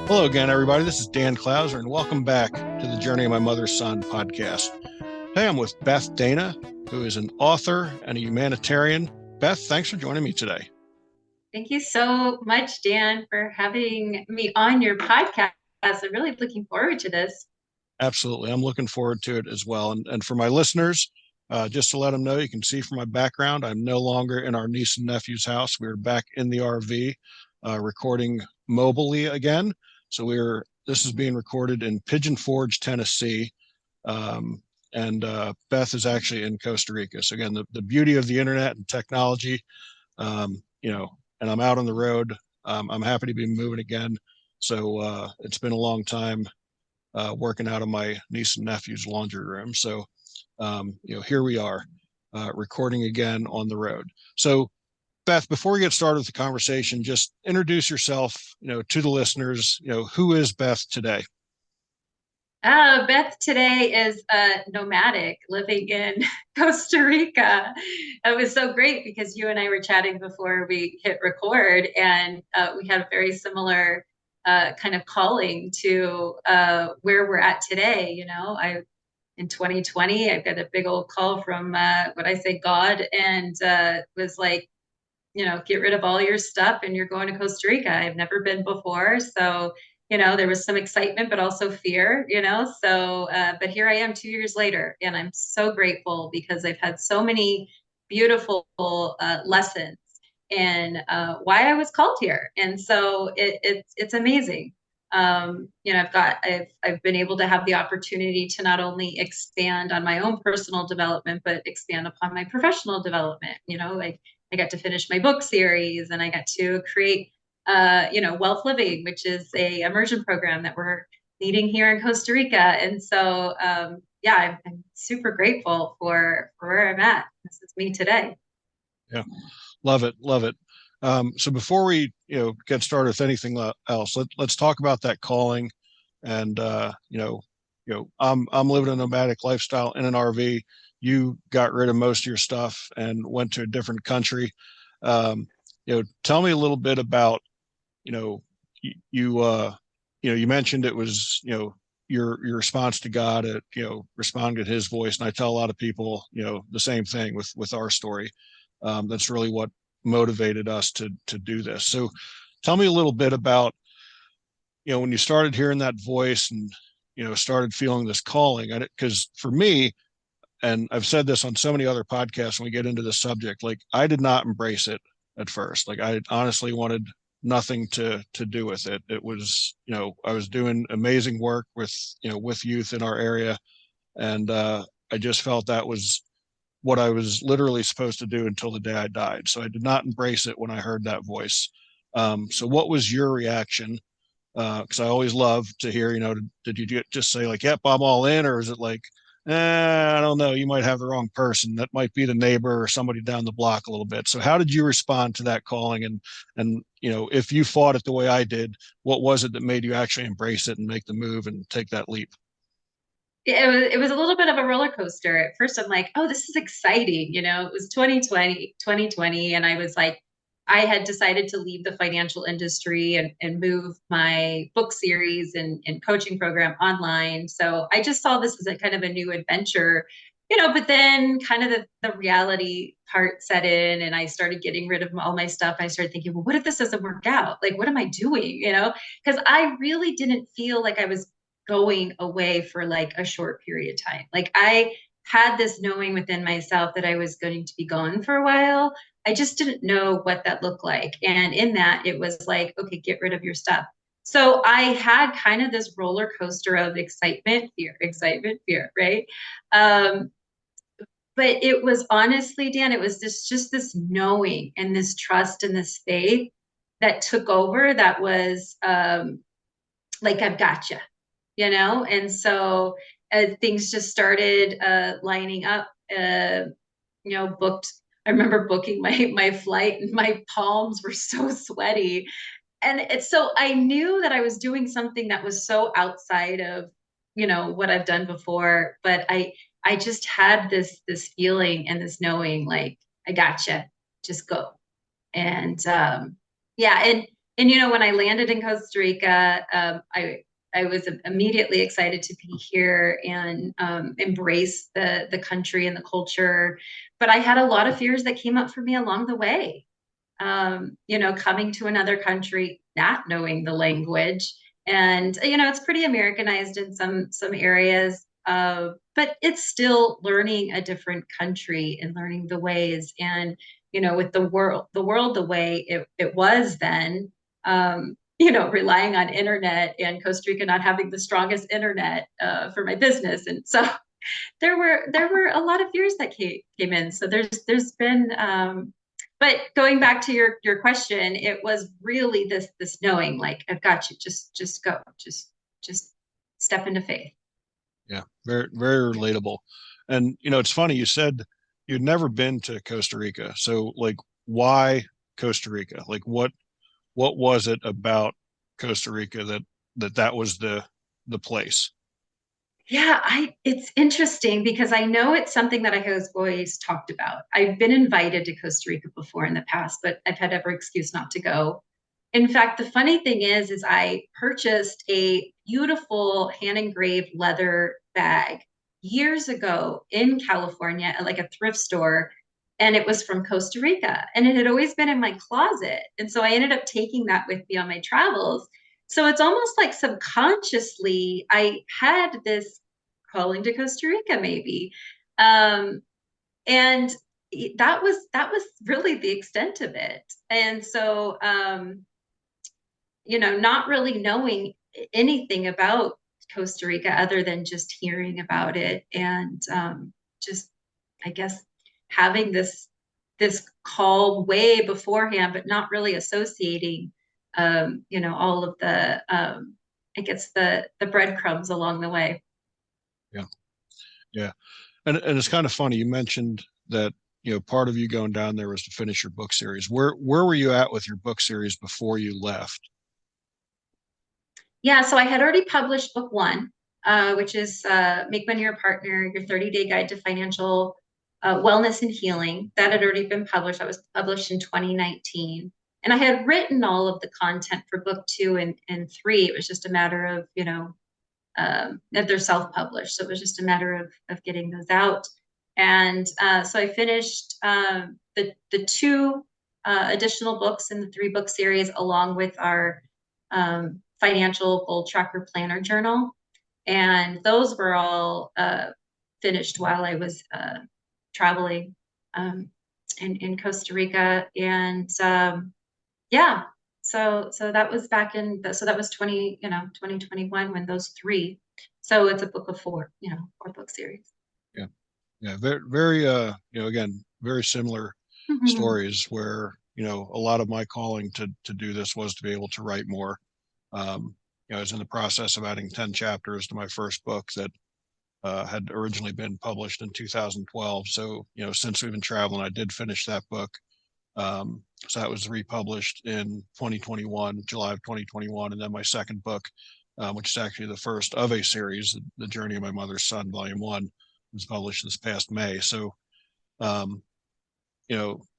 Hello again, everybody. This is Dan Clouser, and welcome back to the Journey of My Mother's Son podcast. Today I'm with Beth Dana, who is an author and a humanitarian. Beth, thanks for joining me today. Thank you so much, Dan, for having me on your podcast. I'm really looking forward to this. Absolutely. I'm looking forward to it as well. And for my listeners, just to let them know, you can see from my background, I'm no longer in our niece and nephew's house. We're back in the RV recording mobily again. So this is being recorded in Pigeon Forge, Tennessee. And Beth is actually in Costa Rica. So again, the beauty of the internet and technology, and I'm out on the road. I'm happy to be moving again. So it's been a long time working out of my niece and nephew's laundry room. So, here we are recording again on the road. So Beth, before we get started with the conversation, just introduce yourself, to the listeners. Who is Beth today? Beth today is nomadic living in Costa Rica. It was so great because you and I were chatting before we hit record, and we had a very similar kind of calling to where we're at today. In 2020, I got a big old call from what I say God, and was like, get rid of all your stuff and you're going to Costa Rica. I've never been before. So, there was some excitement, but also fear, but here I am 2 years later, and I'm so grateful because I've had so many beautiful lessons in why I was called here. And so it's amazing. I've been able to have the opportunity to not only expand on my own personal development, but expand upon my professional development. Like I got to finish my book series, and I got to create, Wellth Living, which is a immersion program that we're leading here in Costa Rica. And so, I'm super grateful for where I'm at. This is me today. Yeah, love it, love it. So before we, get started with anything else, let's talk about that calling. And I'm living a nomadic lifestyle in an RV. You got rid of most of your stuff and went to a different country. Tell me a little bit about, you know, you mentioned it was, your response to God, responding to His voice. And I tell a lot of people, the same thing with our story. That's really what motivated us to do this. So, tell me a little bit about, when you started hearing that voice and started feeling this calling. Because for me, and I've said this on so many other podcasts when we get into this subject, like I did not embrace it at first. Like I honestly wanted nothing to do with it. It was, I was doing amazing work with youth in our area, and I just felt that was what I was literally supposed to do until the day I died. So I did not embrace it when I heard that voice. So what was your reaction? Because I always love to hear, did you just say like, yep, I'm all in, or is it like, I don't know, you might have the wrong person. That might be the neighbor or somebody down the block a little bit. So how did you respond to that calling? And if you fought it the way I did, what was it that made you actually embrace it and make the move and take that leap? It was a little bit of a roller coaster. At first, I'm like, oh, this is exciting. It was 2020, and I was like, I had decided to leave the financial industry and move my book series and coaching program online. So I just saw this as a kind of a new adventure, but then kind of the reality part set in, and I started getting rid of all my stuff. I started thinking, well, what if this doesn't work out? Like, what am I doing? Because I really didn't feel like I was going away for like a short period of time. Like I had this knowing within myself that I was going to be gone for a while. I just didn't know what that looked like. And in that, it was like, okay, get rid of your stuff. So I had kind of this roller coaster of excitement, fear, right? Um, but it was honestly, Dan, it was just this knowing and this trust and this faith that took over. That was like, I've got you. And so things just started lining up. Booked. I remember booking my flight, and my palms were so sweaty, and so I knew that I was doing something that was so outside of what I've done before. But I just had this feeling and this knowing, like I gotcha, just go. And yeah, And when I landed in Costa Rica, I was immediately excited to be here and embrace the country and the culture. But I had a lot of fears that came up for me along the way. Coming to another country, not knowing the language, and it's pretty Americanized in some areas, but it's still learning a different country and learning the ways. And with the world the way it was then, relying on internet and Costa Rica not having the strongest internet for my business, and so there were a lot of fears that came in. So there's been but going back to your question, it was really this knowing, like, I've got you, just go, just step into faith. Yeah, very very relatable. And it's funny you said you'd never been to Costa Rica. So like why Costa Rica? Like what was it about Costa Rica that was the place? Yeah, it's interesting because I know it's something that I have always talked about. I've been invited to Costa Rica before in the past, but I've had every excuse not to go. In fact, the funny thing is I purchased a beautiful hand engraved leather bag years ago in California at like a thrift store, and it was from Costa Rica, and it had always been in my closet. And so I ended up taking that with me on my travels. So it's almost like subconsciously I had this calling to Costa Rica, maybe. Um, and that was really the extent of it. And so not really knowing anything about Costa Rica other than just hearing about it, and just, I guess, having this call way beforehand, but not really associating, all of the, I guess, the breadcrumbs along the way. Yeah. Yeah. And it's kind of funny. You mentioned that, part of you going down there was to finish your book series. Where were you at with your book series before you left? Yeah, so I had already published book one, which is Make Money Your Partner, Your 30-Day Guide to Financial Wellness and Healing. That had already been published. That was published in 2019. And I had written all of the content for book two and three. It was just a matter of, that they're self-published. So it was just a matter of getting those out. And so I finished the two additional books in the three-book series, along with our financial goal tracker planner journal. And those were all finished while I was traveling in Costa Rica. And yeah, so that was back so that was 2021 when those three. So it's a book of four, four book series. Yeah. Yeah. Very, very, again, very similar stories where, a lot of my calling to do this was to be able to write more. I was in the process of adding 10 chapters to my first book that had originally been published in 2012. So, since we've been traveling, I did finish that book. So that was republished in 2021, July of 2021. And then my second book, which is actually the first of a series, The Journey of My Mother's Son, Volume One, was published this past May. So, um,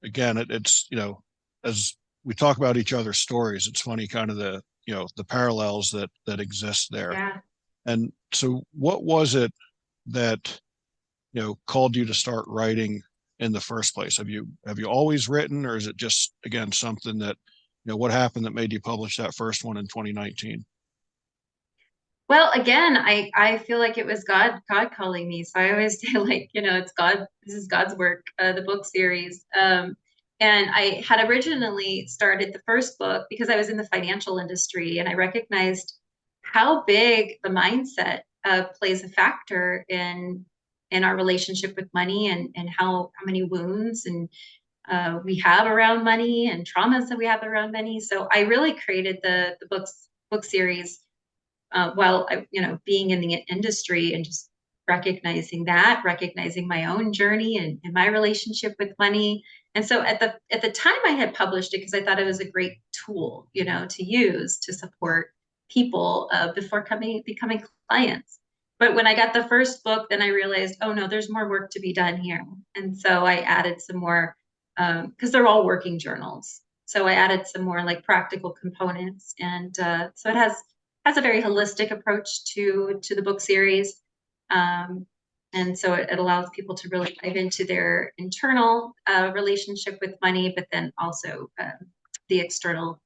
again, it's, as we talk about each other's stories, it's funny kind of the parallels that exist there. Yeah. And so what was it that, called you to start writing in the first place? Have you always written, or is it just, again, something that, what happened that made you publish that first one in 2019? Well, again, I feel like it was God calling me. So I always say, like, it's God. This is God's work. The book series. And I had originally started the first book because I was in the financial industry, and I recognized how big the mindset plays a factor in our relationship with money, and how many wounds and we have around money, and traumas that we have around money. So I really created the book series while being in the industry, and just recognizing my own journey and my relationship with money. And so at the time I had published it because I thought it was a great tool, to use to support people before becoming clients. But when I got the first book, then I realized, oh no, there's more work to be done here. And so I added some more, because they're all working journals. So I added some more like practical components, and so it has a very holistic approach to the book series. Um, and so it allows people to really dive into their internal relationship with money, but then also the external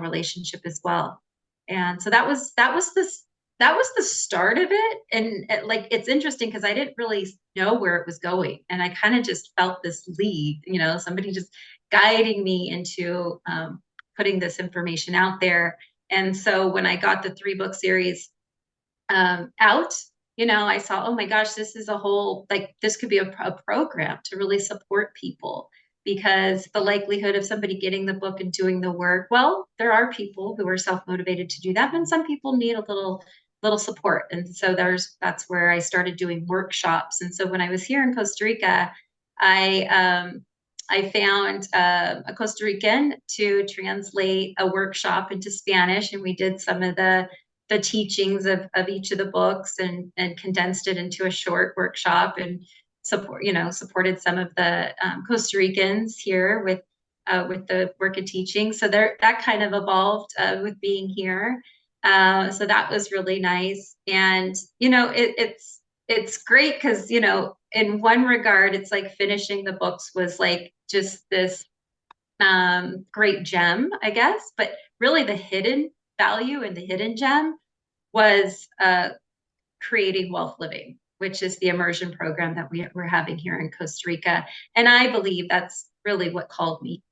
relationship as well. And so that was the start of it. And like it's interesting because I didn't really know where it was going, and I kind of just felt this lead, somebody just guiding me into putting this information out there. And so when I got the 3 book series out, I saw, oh my gosh, this is a whole, like, this could be a program to really support people, because the likelihood of somebody getting the book and doing the work, well, there are people who are self-motivated to do that, and some people need a little support. And so that's where I started doing workshops. And so when I was here in Costa Rica, I found a Costa Rican to translate a workshop into Spanish, and we did some of the teachings of each of the books, and condensed it into a short workshop, and supported some of the Costa Ricans here with the work of teaching. So that kind of evolved with being here. So that was really nice. And it's great because in one regard, it's like finishing the books was like just this great gem, I guess. But really, the hidden value and the hidden gem was creating Wellth Living, which is the immersion program that we're having here in Costa Rica. And I believe that's really what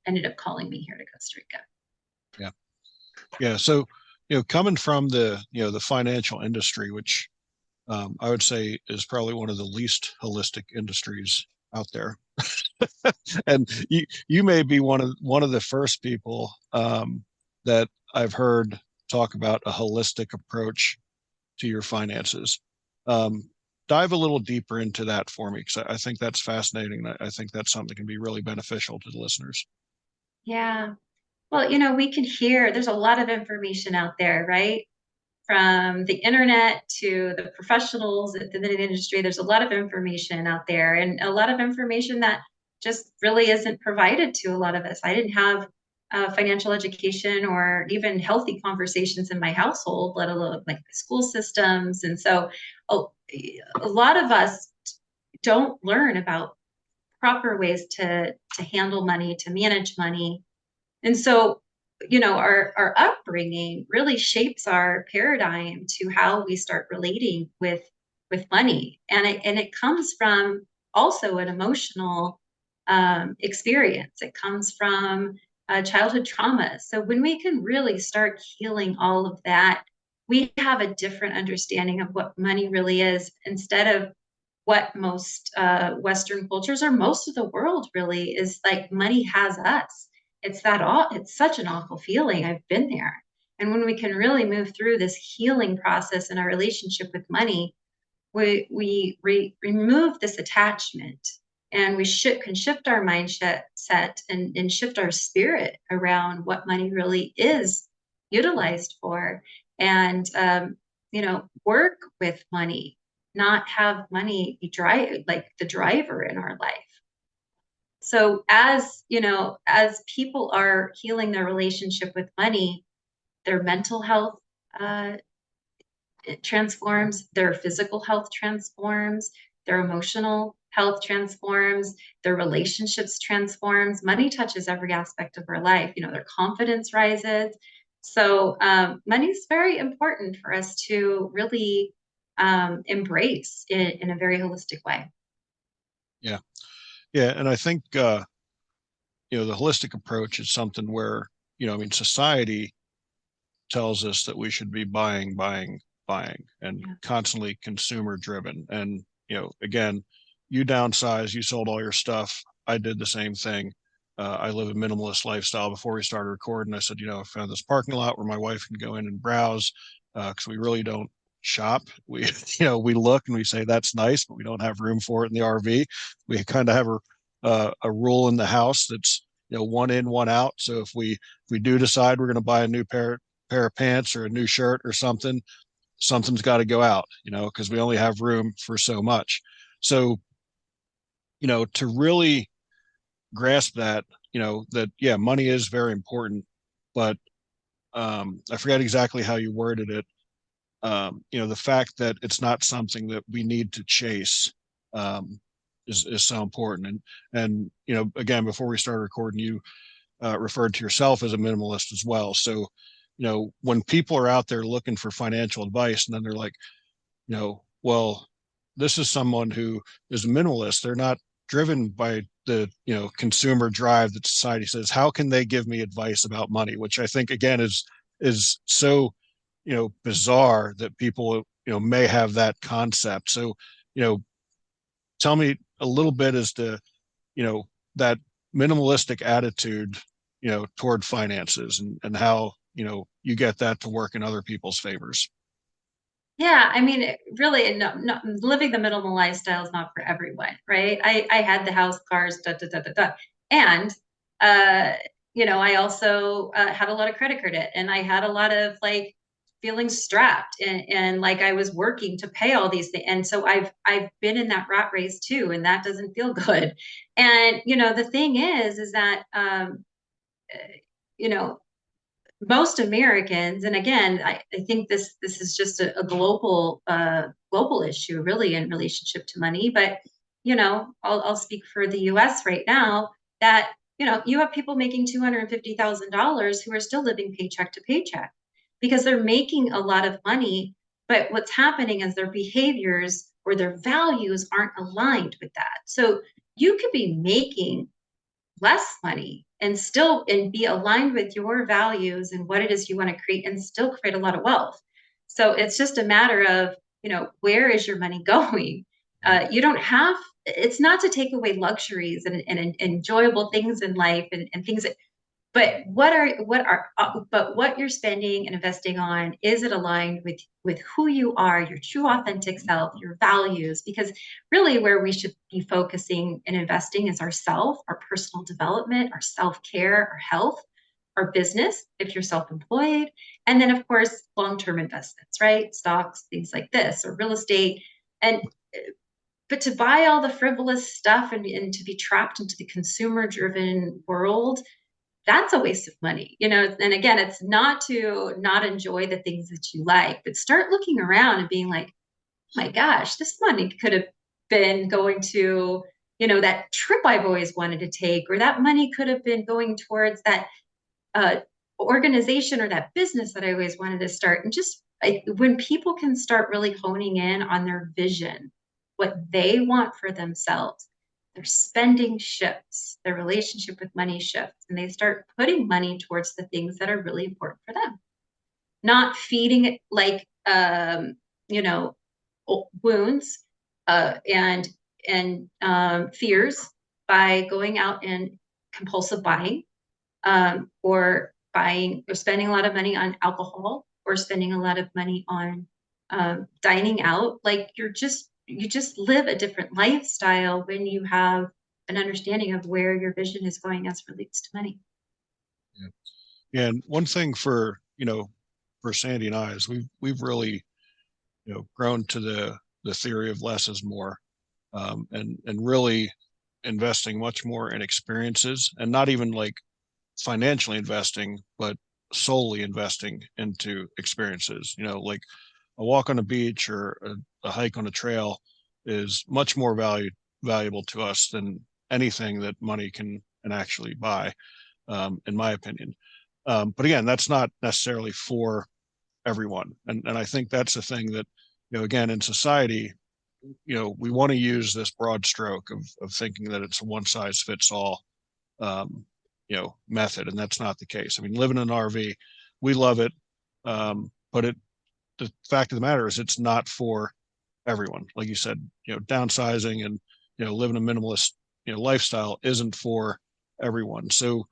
ended up calling me here to Costa Rica. Yeah. Yeah. So, coming from the financial industry, which I would say is probably one of the least holistic industries out there. And you may be one of the first people that I've heard talk about a holistic approach to your finances. Um, Dive a little deeper into that for me, because I think that's fascinating. I think that's something that can be really beneficial to the listeners. Yeah. Well, we can hear there's a lot of information out there, right? From the internet to the professionals in the industry, there's a lot of information out there, and a lot of information that just really isn't provided to a lot of us. I didn't have financial education or even healthy conversations in my household, let alone like the school systems. And so a, a lot of us don't learn about proper ways to handle money, to manage money. And so, our upbringing really shapes our paradigm to how we start relating with money, and it comes from also an emotional experience. It comes from childhood trauma. So when we can really start healing all of that, we have a different understanding of what money really is, instead of what most Western cultures, or most of the world, really is like, money has us. It's such an awful feeling. I've been there. And when we can really move through this healing process in our relationship with money, we remove this attachment, and can shift our mindset set, and shift our spirit around what money really is utilized for. And work with money, not have money be like the driver in our life. So as people are healing their relationship with money, their mental health it transforms, their physical health transforms, their emotional health transforms, their relationships transforms. Money touches every aspect of our life. Their confidence rises. So money is very important for us to really embrace in a very holistic way. Yeah. Yeah. And I think, the holistic approach is something where, I mean, society tells us that we should be buying, buying, buying, and Yeah. constantly consumer driven. And, again, you downsize, you sold all your stuff. I did the same thing. I live a minimalist lifestyle. Before we started recording, I said, I found this parking lot where my wife can go in and browse, because we really don't shop. We, we look and we say that's nice, but we don't have room for it in the RV. We kind of have a rule in the house that's, one in, one out. So if we do decide we're going to buy a new pair of pants or a new shirt or something's got to go out, because we only have room for so much. So, to really grasp that, that, yeah, money is very important, but I forget exactly how you worded it. The fact that it's not something that we need to chase um, is so important. And again, before we started recording, you referred to yourself as a minimalist as well. So, when people are out there looking for financial advice, and then they're like, well, this is someone who is a minimalist. They're not driven by the consumer drive that society says. How can they give me advice about money? Which I think again is so bizarre that people may have that concept. So you know tell me a little bit as to that minimalistic attitude toward finances, and how you get that to work in other people's favors. Yeah, I mean, really, living the minimal lifestyle is not for everyone, right? I had the house, cars, da da da da da, and uh, I also had a lot of credit card debt, and I had a lot of like feeling strapped, and like I was working to pay all these things, and so I've been in that rat race too, and that doesn't feel good. And the thing is that uh, you know most Americans, and again, I think this is just a global issue, really, in relationship to money. But I'll speak for the U.S. right now. That you have people making $250,000 who are still living paycheck to paycheck because they're making a lot of money. But what's happening is their behaviors or their values aren't aligned with that. So you could be making less money and still and be aligned with your values and what it is you want to create and still create a lot of wealth. So it's just a matter of where is your money going. You don't have, it's not to take away luxuries and enjoyable things in life and things that, but what you're spending and investing on, is it aligned with who you are, your true authentic self, your values? Because really where we should be focusing and investing is ourself, our personal development, our self-care, our health, our business if you're self-employed, and then of course long-term investments, right? Stocks, things like this, or real estate. And but to buy all the frivolous stuff and to be trapped into the consumer driven world, that's a waste of money. And again, it's not to not enjoy the things that you like, but start looking around and being like, oh my gosh, this money could have been going to that trip I've always wanted to take, or that money could have been going towards that uh, organization or that business that I always wanted to start. And just when people can start really honing in on their vision, what they want for themselves, their spending shifts, their relationship with money shifts, and they start putting money towards the things that are really important for them, not feeding it like you know wounds and fears by going out and compulsive buying, or buying or spending a lot of money on alcohol, or spending a lot of money on dining out. Like you just live a different lifestyle when you have an understanding of where your vision is going as relates to money. Yeah. And one thing for Sandy and I is we've really grown to the theory of less is more, and really investing much more in experiences, and not even like financially investing, but solely investing into experiences. Like a walk on a beach or a hike on a trail is much more valuable to us than anything that money can actually buy, in my opinion. But again, that's not necessarily for everyone, and I think that's the thing that again, in society, we want to use this broad stroke of thinking that it's a one size fits all method, and that's not the case. I mean, living in an RV, we love it, but the fact of the matter is it's not for everyone. Like you said, downsizing and living a minimalist lifestyle isn't for everyone. So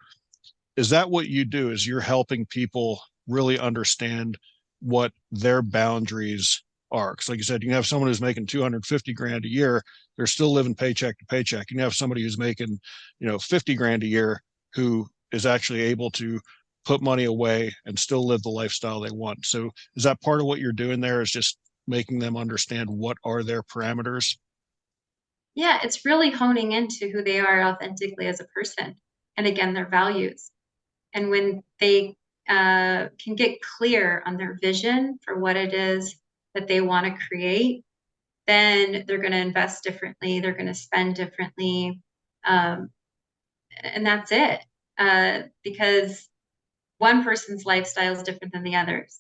is that what you do? Is you're helping people really understand what their boundaries are? Because like you said, you can have someone who's making 250 grand a year, they're still living paycheck to paycheck. You can have somebody who's making 50 grand a year, who is actually able to put money away and still live the lifestyle they want. So is that part of what you're doing there, is just making them understand what are their parameters? Yeah, it's really honing into who they are authentically as a person. and again, their values. And when they can get clear on their vision for what it is that they want to create, then they're going to invest differently. They're going to spend differently. Um, and that's it. Because one person's lifestyle is different than the other's.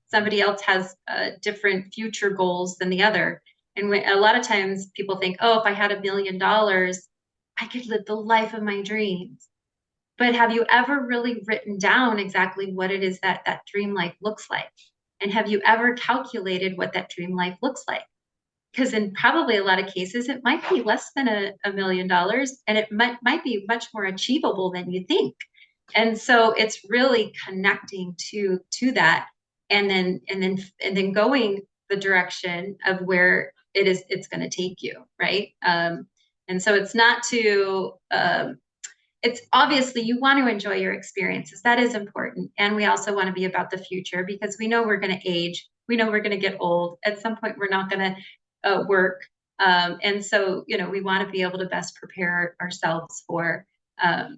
Somebody else has different future goals than the other. And a lot of times people think, oh, if I had $1 million, I could live the life of my dreams. But have you ever really written down exactly what it is that that dream life looks like? And have you ever calculated what that dream life looks like? Because in probably a lot of cases, it might be less than $1 million, and it might be much more achievable than you think. And so it's really connecting to that, and then going the direction of where it's going to take you, right? And so it's not to it's obviously you want to enjoy your experiences. That is important. And we also want to be about the future because we know we're going to age. We know we're going to get old. At some point, we're not going to work. And so, we want to be able to best prepare ourselves for the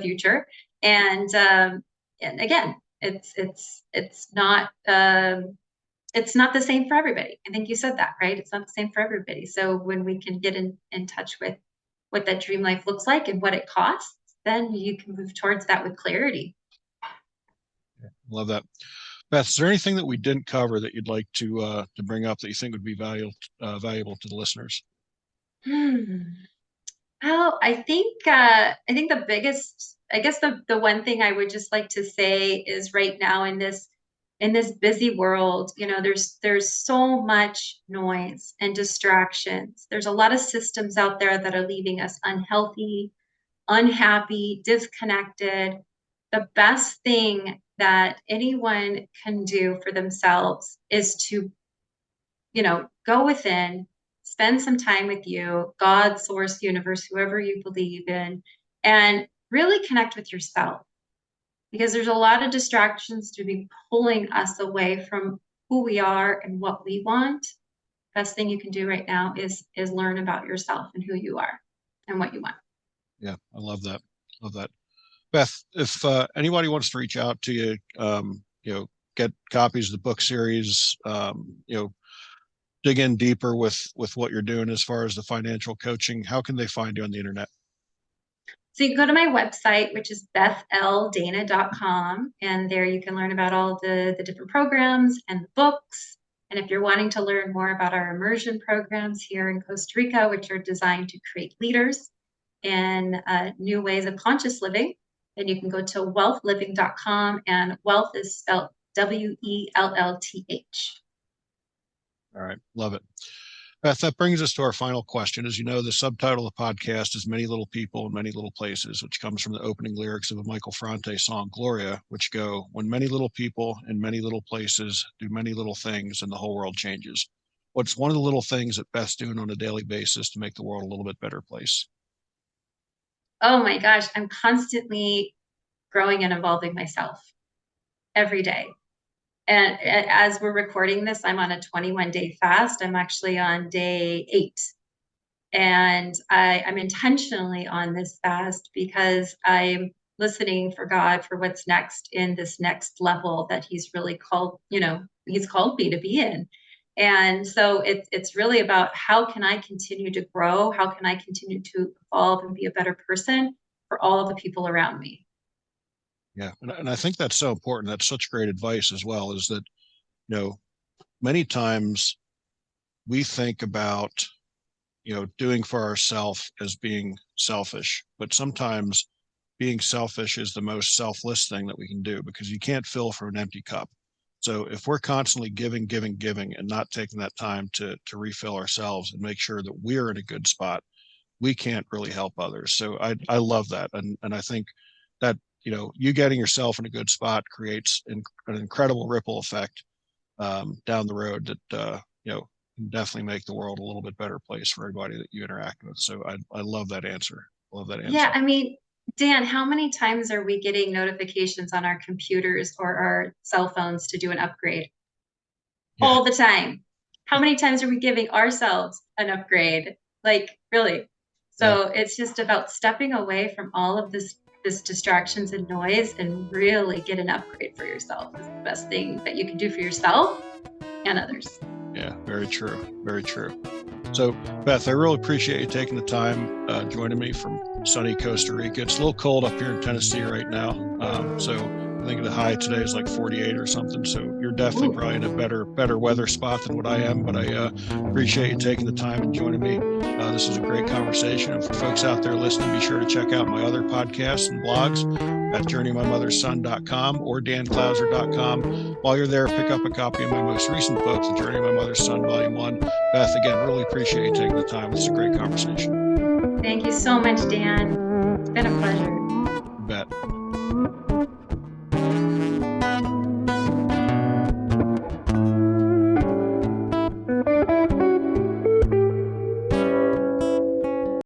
future. And again, it's not the same for everybody. I think you said that, right? It's not the same for everybody. So when we can get in touch with what that dream life looks like and what it costs, then you can move towards that with clarity. Love that. Beth, is there anything that we didn't cover that you'd like to bring up that you think would be valuable to the listeners? Well, I think the biggest, I guess the one thing I would just like to say is right now in this busy world, there's so much noise and distractions. There's a lot of systems out there that are leaving us unhealthy, unhappy, disconnected. The best thing that anyone can do for themselves is to, go within, spend some time with you, God, source, universe, whoever you believe in, and really connect with yourself. Because there's a lot of distractions to be pulling us away from who we are and what we want. Best thing you can do right now is learn about yourself and who you are and what you want. Yeah, I love that. Love that. Beth, if anybody wants to reach out to you, get copies of the book series, dig in deeper with what you're doing as far as the financial coaching, how can they find you on the internet? So you can go to my website, which is BethLDana.com, and there you can learn about all the different programs and the books. And if you're wanting to learn more about our immersion programs here in Costa Rica, which are designed to create leaders in new ways of conscious living, then you can go to wellthliving.com, and Wellth is spelled Wellth. All right, love it. Beth, that brings us to our final question. As you know, the subtitle of the podcast is Many Little People in Many Little Places, which comes from the opening lyrics of a Michael Franti song, Gloria, which go, when many little people in many little places do many little things and the whole world changes. What's one of the little things that Beth's doing on a daily basis to make the world a little bit better place? Oh my gosh, I'm constantly growing and evolving myself every day. And as we're recording this, I'm on a 21-day fast. I'm actually on day 8. And I'm intentionally on this fast because I'm listening for God for what's next in this next level that He's really called, He's called me to be in. And so it's really about how can I continue to grow? How can I continue to evolve and be a better person for all of the people around me? Yeah, and I think that's so important. That's such great advice as well, is that, many times we think about, doing for ourselves as being selfish, but sometimes being selfish is the most selfless thing that we can do because you can't fill from an empty cup. So if we're constantly giving, giving, giving, and not taking that time to refill ourselves and make sure that we're in a good spot, we can't really help others. So I love that, and I think that you getting yourself in a good spot creates an incredible ripple effect down the road that can definitely make the world a little bit better place for everybody that you interact with. So I love that answer. Love that Yeah, answer. I mean, Dan, how many times are we getting notifications on our computers or our cell phones to do an upgrade? Yeah, All the time. How many times are we giving ourselves an upgrade? Like, really? Yeah. So it's just about stepping away from all of this distractions and noise and really get an upgrade for yourself is the best thing that you can do for yourself and others. Yeah, very true. Very true. So, Beth, I really appreciate you taking the time joining me from sunny Costa Rica. It's a little cold up here in Tennessee right now. So I think the high today is like 48 or something. So you're definitely Ooh. probably in a better weather spot than what I am. But I appreciate you taking the time and joining me. This was a great conversation. And for folks out there listening, be sure to check out my other podcasts and blogs at journeymymotherson.com or danclouser.com. While you're there, pick up a copy of my most recent book, The Journey of My Mother's Son, Volume 1. Beth, again, really appreciate you taking the time. It's a great conversation. Thank you so much, Dan. It's been a pleasure.